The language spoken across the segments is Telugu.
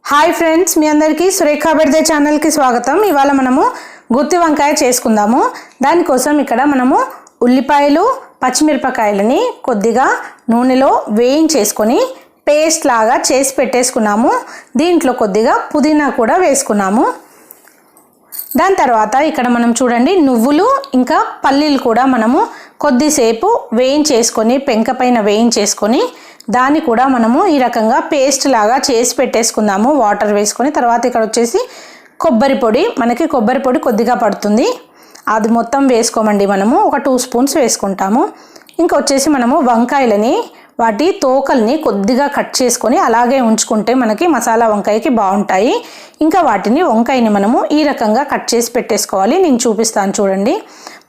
హాయ్ ఫ్రెండ్స్, మీ అందరికీ సురేఖ బెర్దే ఛానల్కి స్వాగతం. ఇవాళ మనము గుత్తి వంకాయ చేసుకుందాము. దానికోసం ఇక్కడ మనము ఉల్లిపాయలు, పచ్చిమిరపకాయలని కొద్దిగా నూనెలో వేయించేసుకొని పేస్ట్ లాగా చేసి పెట్టేసుకున్నాము. దీంట్లో కొద్దిగా పుదీనా కూడా వేసుకున్నాము. దాని తర్వాత ఇక్కడ మనం చూడండి, నువ్వులు ఇంకా పల్లీలు కూడా మనము కొద్దిసేపు వేయించేసుకొని పెంక పైన వేయించేసుకొని దాన్ని కూడా మనము ఈ రకంగా పేస్ట్ లాగా చేసి పెట్టేసుకుందాము వాటర్ వేసుకొని. తర్వాత ఇక్కడ వచ్చేసి కొబ్బరి పొడి, మనకి కొబ్బరి పొడి కొద్దిగా పడుతుంది, అది మొత్తం వేసుకోమండి. మనము ఒక 2 స్పూన్స్ వేసుకుంటాము. ఇంకా వచ్చేసి మనము వంకాయలని వాటి తోకల్ని కొద్దిగా కట్ చేసుకొని అలాగే ఉంచుకుంటే మనకి మసాలా వంకాయకి బాగుంటాయి. ఇంకా వంకాయని మనము ఈ రకంగా కట్ చేసి పెట్టేసుకోవాలి. నేను చూపిస్తాను చూడండి.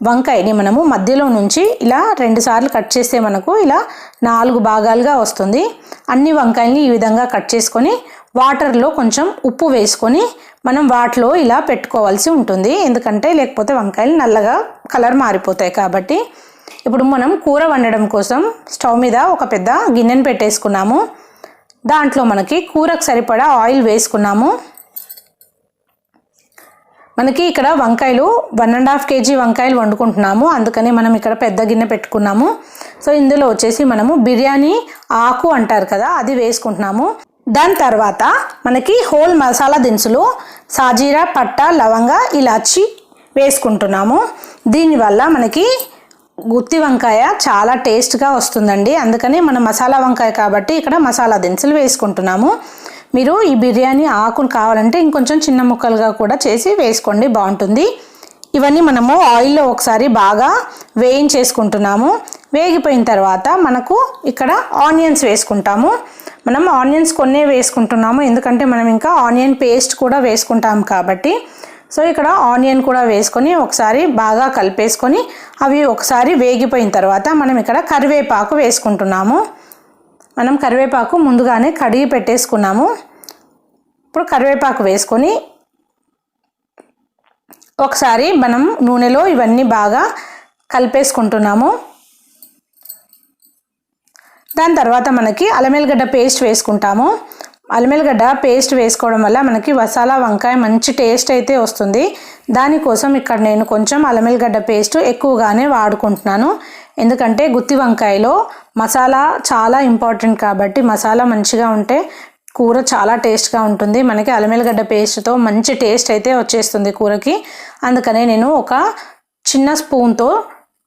వంకాయని మనము మధ్యలో నుంచి ఇలా 2 సార్లు కట్ చేస్తే మనకు ఇలా 4 భాగాలుగా వస్తుంది. అన్ని వంకాయల్ని ఈ విధంగా కట్ చేసుకొని వాటర్లో కొంచెం ఉప్పు వేసుకొని మనం వాటిలో ఇలా పెట్టుకోవాల్సి ఉంటుంది. ఎందుకంటే లేకపోతే వంకాయలు నల్లగా కలర్ మారిపోతాయి కాబట్టి. ఇప్పుడు మనం కూర వండడం కోసం స్టవ్ మీద ఒక పెద్ద గిన్నెను పెట్టేసుకున్నాము. దాంట్లో మనకి కూరకు సరిపడా ఆయిల్ వేసుకున్నాము. మనకి ఇక్కడ వంకాయలు 1.5 kg వంకాయలు వండుకుంటున్నాము, అందుకని మనం ఇక్కడ పెద్ద గిన్నె పెట్టుకున్నాము. సో ఇందులో వచ్చేసి మనము బిర్యానీ ఆకు అంటారు కదా, అది వేసుకుంటున్నాము. దాని తర్వాత మనకి హోల్ మసాలా దినుసులు సాజీరా, పట్టా, లవంగా, ఇలాచి వేసుకుంటున్నాము. దీనివల్ల మనకి గుత్తి వంకాయ చాలా టేస్ట్గా వస్తుందండి. అందుకని మనం మసాలా వంకాయ కాబట్టి ఇక్కడ మసాలా దినుసులు వేసుకుంటున్నాము. మీరు ఈ బిర్యానీ ఆకును కావాలంటే ఇంకొంచెం చిన్న ముక్కలుగా కూడా చేసి వేసుకోండి, బాగుంటుంది. ఇవన్నీ మనము ఆయిల్లో ఒకసారి బాగా వేయించేసుకుంటున్నాము. వేగిపోయిన తర్వాత మనకు ఇక్కడ ఆనియన్స్ వేసుకుంటాము. మనం ఆనియన్స్ కొన్నే వేసుకుంటున్నాము, ఎందుకంటే మనం ఇంకా ఆనియన్ పేస్ట్ కూడా వేసుకుంటాము కాబట్టి. సో ఇక్కడ ఆనియన్ కూడా వేసుకొని ఒకసారి బాగా కలిపేసుకొని అవి ఒకసారి వేగిపోయిన తర్వాత మనం ఇక్కడ కరివేపాకు వేసుకుంటున్నాము. మనం కరివేపాకు ముందుగానే కడిగి పెట్టేసుకున్నాము. ఇప్పుడు కరివేపాకు వేసుకొని ఒకసారి మనం నూనెలో ఇవన్నీ బాగా కలిపేసుకుంటున్నాము. దాని తర్వాత మనకి అల్లం వెల్లిగడ్డ పేస్ట్ వేసుకుంటాము. అల్లం వెల్లిగడ్డ పేస్ట్ వేసుకోవడం వల్ల మనకి మసాలా వంకాయ మంచి టేస్ట్ అయితే వస్తుంది. దానికోసం ఇక్కడ నేను కొంచెం అల్లం వెల్లిగడ్డ పేస్ట్ ఎక్కువగానే వాడుకుంటున్నాను. ఎందుకంటే గుత్తి వంకాయలో మసాలా చాలా ఇంపార్టెంట్ కాబట్టి మసాలా మంచిగా ఉంటే కూర చాలా టేస్ట్గా ఉంటుంది. మనకి అల్లం వెల్లిగడ్డ పేస్ట్తో మంచి టేస్ట్ అయితే వచ్చేస్తుంది కూరకి. అందుకనే నేను ఒక చిన్న స్పూన్తో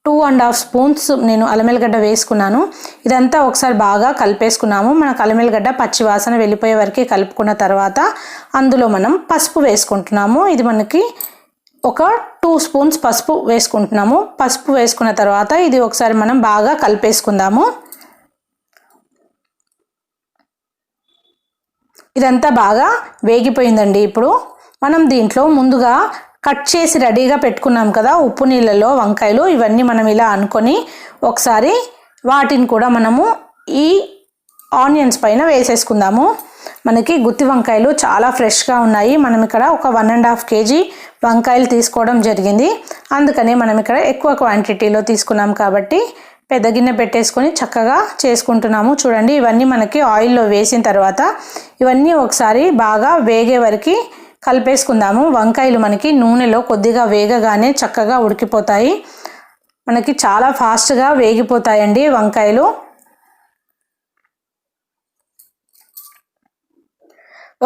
2.5 స్పూన్స్ నేను అల్లం వెల్లిగడ్డ వేసుకున్నాను. ఇదంతా ఒకసారి బాగా కలిపేసుకున్నాము. మనకు అల్లం వెల్లిగడ్డ పచ్చి వాసన వెళ్ళిపోయే వరకు కలుపుకున్న తర్వాత అందులో మనం పసుపు వేసుకుంటున్నాము. ఇది మనకి ఒక 2 స్పూన్స్ పసుపు వేసుకుంటున్నాము. పసుపు వేసుకున్న తర్వాత ఇది ఒకసారి మనం బాగా కలిపేసుకుందాము. ఇదంతా బాగా వేగిపోయిందండి. ఇప్పుడు మనం దీంట్లో ముందుగా కట్ చేసి రెడీగా పెట్టుకున్నాం కదా ఉప్పు నీళ్ళలో వంకాయలు, ఇవన్నీ మనం ఇలా అనుకొని ఒకసారి వాటిని కూడా మనము ఈ ఆనియన్స్ పైన వేసేసుకుందాము. మనకి గుత్తి వంకాయలు చాలా ఫ్రెష్గా ఉన్నాయి. మనం ఇక్కడ ఒక 1.5 kg వంకాయలు తీసుకోవడం జరిగింది. అందుకని మనం ఇక్కడ ఎక్కువ క్వాంటిటీలో తీసుకున్నాం కాబట్టి పెద్ద గిన్నె పెట్టేసుకొని చక్కగా చేసుకుంటున్నాము. చూడండి, ఇవన్నీ మనకి ఆయిల్లో వేసిన తర్వాత ఇవన్నీ ఒకసారి బాగా వేగే వరకు కలిపేసుకుందాము. వంకాయలు మనకి నూనెలో కొద్దిగా వేగగానే చక్కగా ఉడికిపోతాయి. మనకి చాలా ఫాస్ట్గా వేగిపోతాయండి వంకాయలు.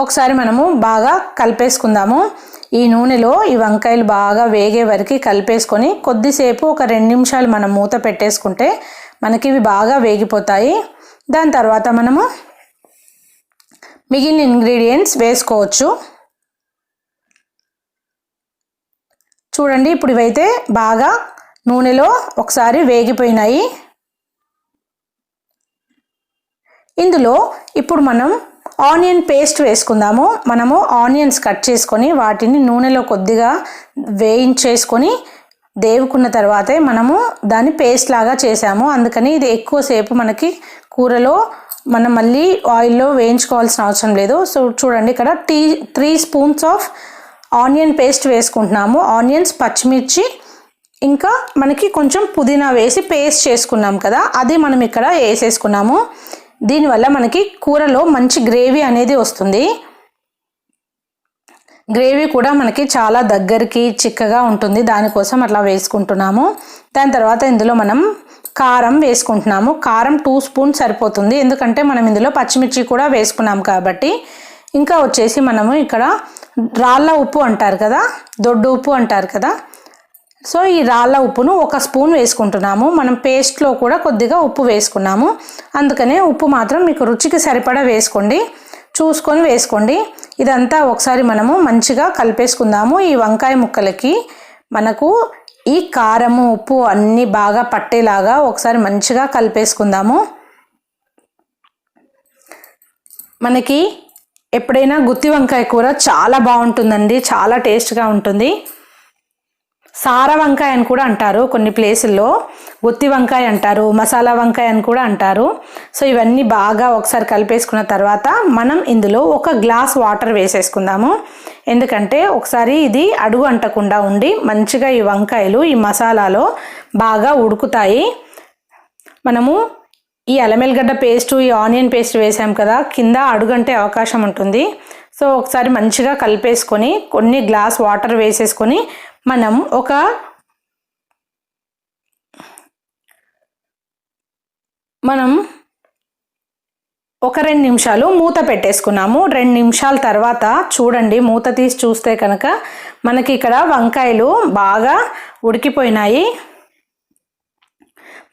ఒకసారి మనము బాగా కలిపేసుకుందాము. ఈ నూనెలో ఈ వంకాయలు బాగా వేగే వరకు కలిపేసుకొని కొద్దిసేపు ఒక 2 నిమిషాలు మనం మూత పెట్టేసుకుంటే మనకి ఇవి బాగా వేగిపోతాయి. దాని తర్వాత మనము మిగిలిన ఇంగ్రీడియంట్స్ వేసుకోవచ్చు. చూడండి, ఇప్పుడు ఇవైతే బాగా నూనెలో ఒకసారి వేగిపోయినాయి. ఇందులో ఇప్పుడు మనం ఆనియన్ పేస్ట్ వేసుకుందాము. మనము ఆనియన్స్ కట్ చేసుకొని వాటిని నూనెలో కొద్దిగా వేయించేసుకొని దేవుకున్న తర్వాతే మనము దాన్ని పేస్ట్ లాగా చేసాము. అందుకని ఇది ఎక్కువసేపు మనకి కూరలో మనం మళ్ళీ ఆయిల్లో వేయించుకోవాల్సిన అవసరం లేదు. సో చూడండి, ఇక్కడ 3 స్పూన్స్ ఆఫ్ ఆనియన్ పేస్ట్ వేసుకుంటున్నాము. ఆనియన్స్, పచ్చిమిర్చి, ఇంకా మనకి కొంచెం పుదీనా వేసి పేస్ట్ చేసుకున్నాం కదా, అది మనం ఇక్కడ వేసేసుకున్నాము. దీనివల్ల మనకి కూరలో మంచి గ్రేవీ అనేది వస్తుంది. గ్రేవీ కూడా మనకి చాలా దగ్గరికి చిక్కగా ఉంటుంది, దానికోసం అట్లా వేసుకుంటున్నాము. దాని తర్వాత ఇందులో మనం కారం వేసుకుంటున్నాము. కారం 2 స్పూన్స్ సరిపోతుంది, ఎందుకంటే మనం ఇందులో పచ్చిమిర్చి కూడా వేసుకున్నాం కాబట్టి. ఇంకా వచ్చేసి మనము ఇక్కడ రాళ్ళ ఉప్పు అంటారు కదా, దొడ్డు ఉప్పు అంటారు కదా, సో ఈ రాళ్ళ ఉప్పును 1 స్పూన్ వేసుకుంటున్నాము. మనం పేస్ట్లో కూడా కొద్దిగా ఉప్పు వేసుకున్నాము, అందుకనే ఉప్పు మాత్రం మీకు రుచికి సరిపడా వేసుకోండి, చూసుకొని వేసుకోండి. ఇదంతా ఒకసారి మనము మంచిగా కలిపేసుకుందాము. ఈ వంకాయ ముక్కలకి మనకు ఈ కారము ఉప్పు అన్నీ బాగా పట్టేలాగా ఒకసారి మంచిగా కలిపేసుకుందాము. మనకి ఎప్పుడైనా గుత్తి వంకాయ కూర చాలా బాగుంటుందండి, చాలా టేస్ట్గా ఉంటుంది. సార వంకాయ అని కూడా అంటారు, కొన్ని ప్లేసుల్లో గుత్తి వంకాయ అంటారు, మసాలా వంకాయ అని కూడా అంటారు. సో ఇవన్నీ బాగా ఒకసారి కలిపేసుకున్న తర్వాత మనం ఇందులో 1 గ్లాస్ వాటర్ వేసేసుకుందాము, ఎందుకంటే ఒకసారి ఇది అడుగు అంటకుండా ఉండి మంచిగా ఈ వంకాయలు ఈ మసాలాలో బాగా ఉడుకుతాయి. మనము ఈ అల్లం ఎల్లిగడ్డ పేస్టు, ఈ ఆనియన్ పేస్ట్ వేసాం కదా, కింద అడుగంటే అవకాశం ఉంటుంది. సో ఒకసారి మంచిగా కలిపేసుకొని కొన్ని గ్లాస్ వాటర్ వేసేసుకొని మనం ఒక 2 నిమిషాలు మూత పెట్టేసుకున్నాము. 2 నిమిషాల తర్వాత చూడండి, మూత తీసి చూస్తే కనుక మనకి ఇక్కడ వంకాయలు బాగా ఉడికిపోయినాయి.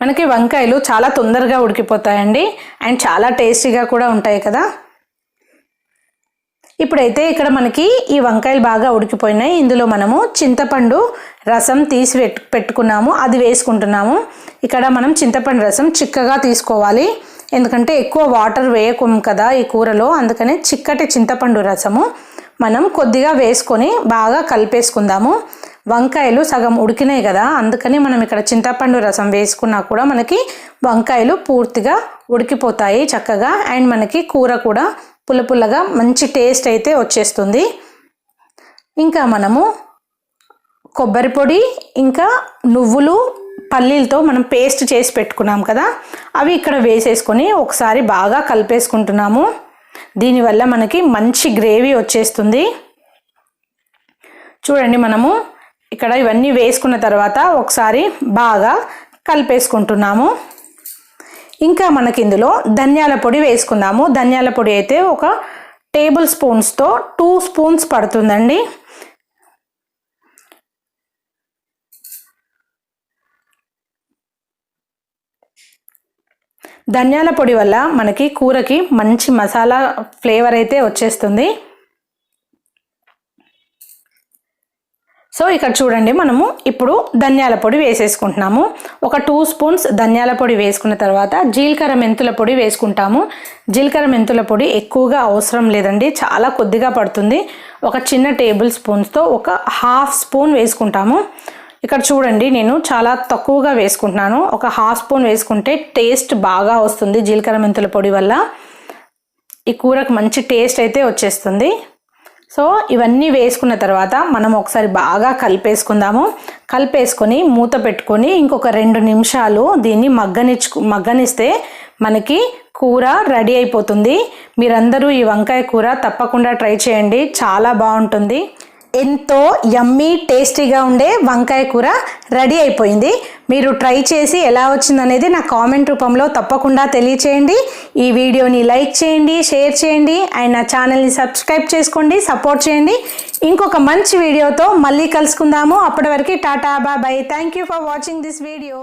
మనకి వంకాయలు చాలా తొందరగా ఉడికిపోతాయండి, అండ్ చాలా టేస్టీగా కూడా ఉంటాయి కదా. ఇప్పుడైతే ఇక్కడ మనకి ఈ వంకాయలు బాగా ఉడికిపోయినాయి. ఇందులో మనము చింతపండు రసం తీసి పెట్టుకున్నాము, అది వేసుకుంటున్నాము. ఇక్కడ మనం చింతపండు రసం చిక్కగా తీసుకోవాలి, ఎందుకంటే ఎక్కువ వాటర్ వేయకూడదు కదా ఈ కూరలో, అందుకని చిక్కటి చింతపండు రసము మనం కొద్దిగా వేసుకొని బాగా కలిపేసుకుందాము. వంకాయలు సగం ఉడికినాయి కదా, అందుకని మనం ఇక్కడ చింతపండు రసం వేసుకున్నా కూడా మనకి వంకాయలు పూర్తిగా ఉడికిపోతాయి చక్కగా, అండ్ మనకి కూర కూడా పుల్లపుల్లగా మంచి టేస్ట్ అయితే వచ్చేస్తుంది. ఇంకా మనము కొబ్బరి పొడి, ఇంకా నువ్వులు, పల్లీలతో మనం పేస్ట్ చేసి పెట్టుకున్నాం కదా, అవి ఇక్కడ వేసేసుకొని ఒకసారి బాగా కలిపేసుకుంటున్నాము. దీనివల్ల మనకి మంచి గ్రేవీ వచ్చేస్తుంది. చూడండి, మనము ఇక్కడ ఇవన్నీ వేసుకున్న తర్వాత ఒకసారి బాగా కలిపేసుకుంటున్నాము. ఇంకా మనకి ఇందులో ధనియాల పొడి వేసుకుందాము. ధనియాల పొడి అయితే 1 టేబుల్ స్పూన్స్తో 2 స్పూన్స్ పడుతుందండి. ధనియాల పొడి వల్ల మనకి కూరకి మంచి మసాలా ఫ్లేవర్ అయితే వచ్చేస్తుంది. సో ఇక్కడ చూడండి, మనము ఇప్పుడు ధనియాల పొడి వేసేసుకుంటున్నాము. 2 స్పూన్స్ ధనియాల పొడి వేసుకున్న తర్వాత జీలకర్ర మెంతుల పొడి వేసుకుంటాము. జీలకర్ర మెంతుల పొడి ఎక్కువగా అవసరం లేదండి, చాలా కొద్దిగా పడుతుంది. 1 చిన్న టేబుల్ స్పూన్స్తో 1/2 స్పూన్ వేసుకుంటాము. ఇక్కడ చూడండి, నేను చాలా తక్కువగా వేసుకుంటున్నాను. 1/2 స్పూన్ వేసుకుంటే టేస్ట్ బాగా వస్తుంది. జీలకర్ర మెంతుల పొడి వల్ల ఈ కూరకు మంచి టేస్ట్ అయితే వచ్చేస్తుంది. సో ఇవన్నీ వేసుకున్న తర్వాత మనం ఒకసారి బాగా కలిపేసుకుందాము. కలిపేసుకొని మూత పెట్టుకొని ఇంకొక 2 నిమిషాలు దీన్ని మగ్గనిస్తే మనకి కూర రెడీ అయిపోతుంది. మీరందరూ ఈ వంకాయ కూర తప్పకుండా ట్రై చేయండి, చాలా బాగుంటుంది. ఎంతో యమ్మీ టేస్టీగా ఉండే వంకాయ కూర రెడీ అయిపోయింది. మీరు ట్రై చేసి ఎలా వచ్చిందనేది నా కామెంట్ రూపంలో తప్పకుండా తెలియచేయండి. ఈ వీడియోని లైక్ చేయండి, షేర్ చేయండి, అండ్ నా ఛానల్ని సబ్స్క్రైబ్ చేసుకోండి, సపోర్ట్ చేయండి. ఇంకొక మంచి వీడియోతో మళ్ళీ కలుసుకుందాము. అప్పటి వరకు tata, bye. Thank you for watching this video.